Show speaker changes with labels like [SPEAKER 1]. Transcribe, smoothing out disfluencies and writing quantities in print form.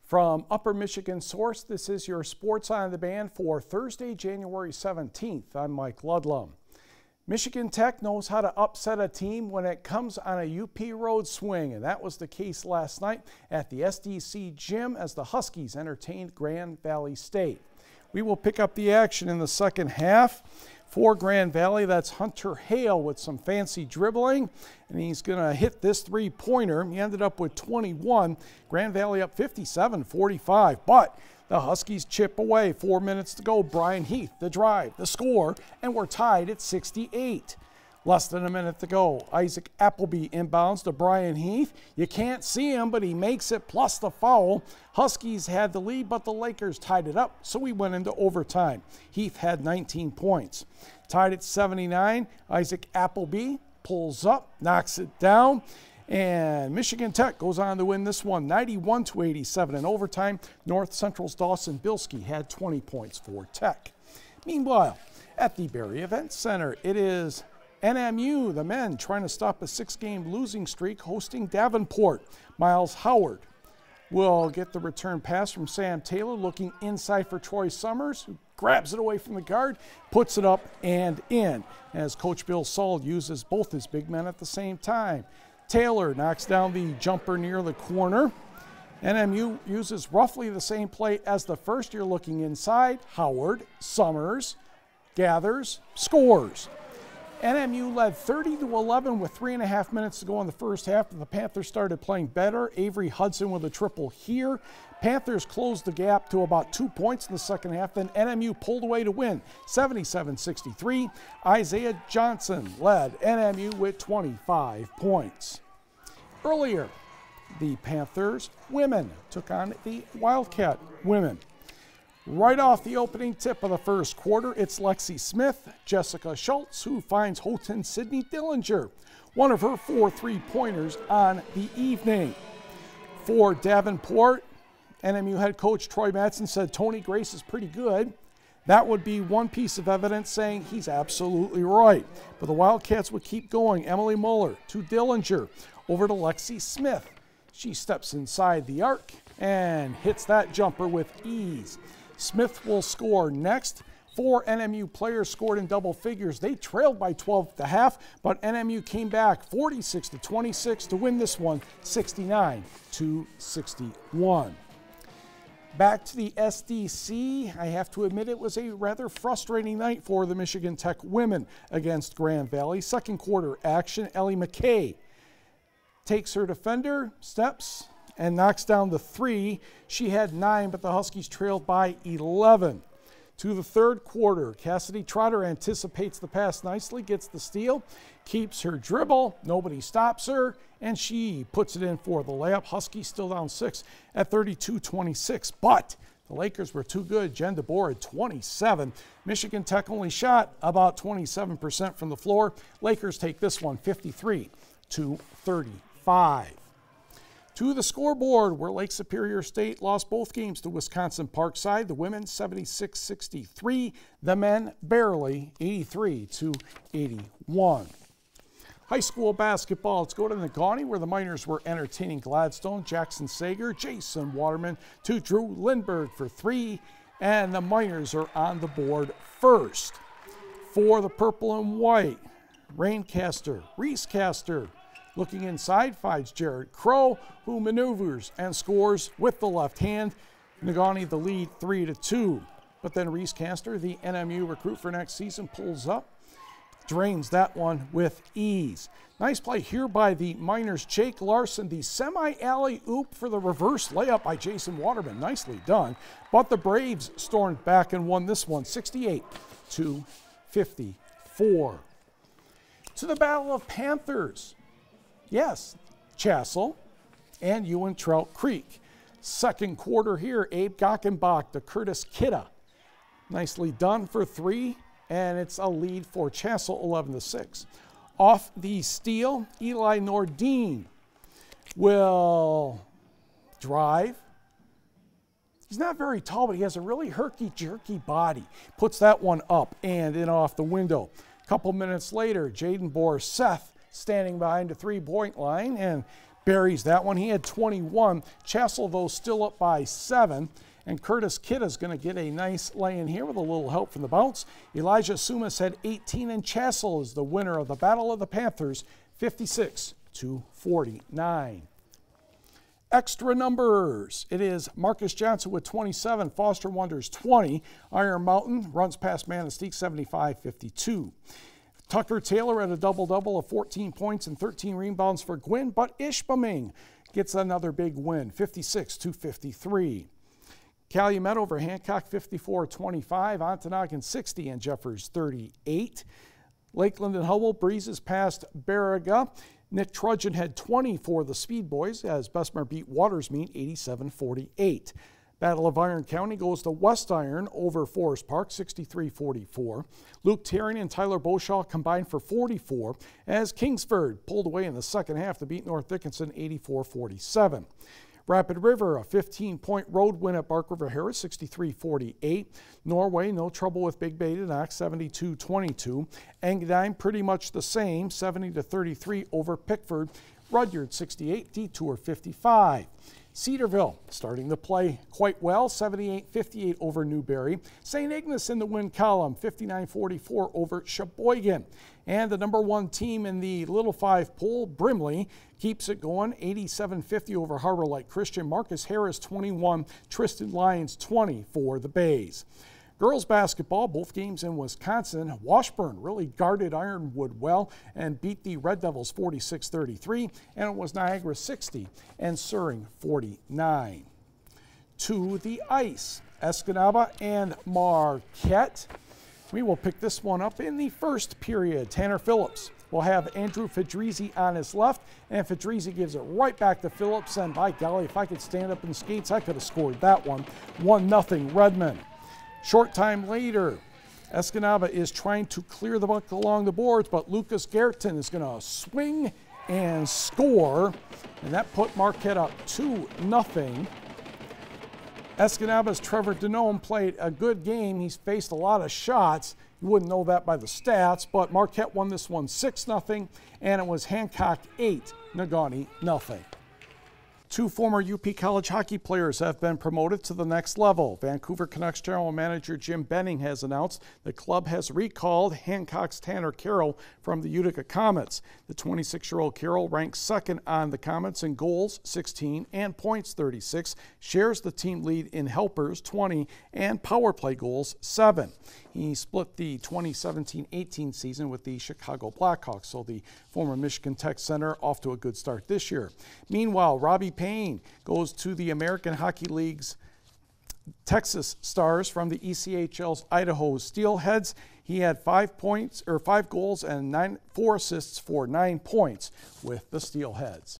[SPEAKER 1] From Upper Michigan Source, this is your Sports on Demand for Thursday, January 17th. I'm Mike Ludlum. Michigan Tech knows how to upset a team when it comes on a UP road swing, and that was the case last night at the SDC gym as the Huskies entertained Grand Valley State. We will pick up the action in the second half. For Grand Valley, that's Hunter Hale with some fancy dribbling, and he's going to hit this three-pointer. He ended up with 21. Grand Valley up 57-45, but the Huskies chip away. 4 minutes to go. Brian Heath, the drive, the score, and we're tied at 68. Less than a minute to go. Isaac Appleby inbounds to Brian Heath. You can't see him, but he makes it, plus the foul. Huskies had the lead, but the Lakers tied it up, so we went into overtime. Heath had 19 points. Tied at 79, Isaac Appleby pulls up, knocks it down, and Michigan Tech goes on to win this one 91-87 in overtime. North Central's Dawson Bilski had 20 points for Tech. Meanwhile, at the Berry Event Center, it is NMU, the men, trying to stop a 6-game losing streak, hosting Davenport. Miles Howard will get the return pass from Sam Taylor, looking inside for Troy Summers, who grabs it away from the guard, puts it up and in, as Coach Bill Saul uses both his big men at the same time. Taylor knocks down the jumper near the corner. NMU uses roughly the same play as the first. You're looking inside. Howard, Summers, gathers, scores. NMU led 30-11 with 3.5 minutes to go in the first half. The Panthers started playing better. Avery Hudson with a triple here. Panthers closed the gap to about 2 points in the second half. Then NMU pulled away to win 77-63. Isaiah Johnson led NMU with 25 points. Earlier, the Panthers women took on the Wildcat women. Right off the opening tip of the first quarter, it's Lexi Smith, Jessica Schultz, who finds Houghton Sydney Dillinger, one of her 4 3-pointers on the evening. For Davenport, NMU head coach Troy Madsen said Tony Grace is pretty good. That would be one piece of evidence saying he's absolutely right. But the Wildcats would keep going. Emily Muller to Dillinger, over to Lexi Smith. She steps inside the arc and hits that jumper with ease. Smith will score next. 4 NMU players scored in double figures. They trailed by 12 at the half, but NMU came back 46-26 to win this one 69-61. Back to the SDC. I have to admit it was a rather frustrating night for the Michigan Tech women against Grand Valley. Second quarter action, Ellie McKay takes her defender, steps, and knocks down the 3. She had 9, but the Huskies trailed by 11. To the third quarter, Cassidy Trotter anticipates the pass nicely, gets the steal, keeps her dribble, nobody stops her, and she puts it in for the layup. Huskies still down 6 at 32-26, but the Lakers were too good. Jen DeBoer had 27. Michigan Tech only shot about 27% from the floor. Lakers take this one 53-35. To the scoreboard, where Lake Superior State lost both games to Wisconsin Parkside. The women 76-63, the men barely 83-81. High school basketball, let's go to Negaunee, where the Miners were entertaining Gladstone. Jackson Sager, Jason Waterman to Drew Lindbergh for 3, and the Miners are on the board first. For the purple and white, Raincaster, Reesecaster, looking inside, finds Jared Crow, who maneuvers and scores with the left hand. Negaunee the lead 3-2. But then Reesecaster, the NMU recruit for next season, pulls up, drains that one with ease. Nice play here by the Miners. Jake Larson, the semi-alley-oop for the reverse layup by Jason Waterman. Nicely done. But the Braves stormed back and won this one 68-54. To the Battle of Panthers. Yes, Chassell and Ewan-Trout Creek. Second quarter here, Abe Gockenbach to Curtis Kidda. Nicely done for 3, and it's a lead for Chassell 11-6. Off the steal, Eli Nordine will drive. He's not very tall, but he has a really herky-jerky body. Puts that one up and in off the window. A couple minutes later, Jaden Borseth standing behind the 3-point line, and buries that one. He had 21. Chassel, though, still up by 7. And Curtis Kidd is going to get a nice lay in here with a little help from the bounce. Elijah Sumas had 18, and Chassel is the winner of the Battle of the Panthers, 56-49. Extra numbers. It is Marcus Johnson with 27, Foster Wonders 20, Iron Mountain runs past Manistee 75-52. Tucker Taylor at a double-double of 14 points and 13 rebounds for Gwynn, but Ishpeming gets another big win, 56-53. Calumet over Hancock 54-25, Ontonagon 60 and Jeffers 38. Lakeland and Hubble breezes past Baraga. Nick Trudgeon had 20 for the Speed Boys as Bessemer beat Watersmeet 87-48. Battle of Iron County goes to West Iron over Forest Park 63-44. Luke Terry and Tyler Beauchamp combined for 44 as Kingsford pulled away in the second half to beat North Dickinson 84-47. Rapid River, a 15-point road win at Bark River Harris, 63-48. Norway, no trouble with Big Bay to knock, 72-22. Engadine, pretty much the same, 70-33 over Pickford. Rudyard, 68. Detour, 55. Cedarville starting to play quite well, 78-58 over Newberry. St. Ignace in the win column, 59-44 over Sheboygan. And the number 1 team in the Little 5 pool, Brimley, keeps it going, 87-50 over Harbor Light Christian. Marcus Harris, 21, Tristan Lyons, 20 for the Bays. Girls basketball, both games in Wisconsin. Washburn really guarded Ironwood well and beat the Red Devils 46-33, and it was Niagara 60 and Suring 49. To the ice, Escanaba and Marquette. We will pick this one up in the first period. Tanner Phillips will have Andrew Fedrizi on his left, and Fedrizi gives it right back to Phillips, and by golly, if I could stand up in skates, I could have scored that one. 1-0 Redmond. Short time later, Escanaba is trying to clear the puck along the boards, but Lucas Gerton is going to swing and score, and that put Marquette up 2-0. Escanaba's Trevor Denome played a good game. He's faced a lot of shots. You wouldn't know that by the stats, but Marquette won this one 6-0, and it was Hancock 8, Negaunee 0. 2 former UP College hockey players have been promoted to the next level. Vancouver Canucks General Manager Jim Benning has announced the club has recalled Hancock's Tanner Carroll from the Utica Comets. The 26-year-old Carroll ranks second on the Comets in goals, 16, and points, 36, shares the team lead in helpers, 20, and power play goals, 7. He split the 2017-18 season with the Chicago Blackhawks, so the former Michigan Tech center off to a good start this year. Meanwhile, Robbie Payne goes to the American Hockey League's Texas Stars from the ECHL's Idaho Steelheads. He had 5 goals and 4 assists for 9 points with the Steelheads.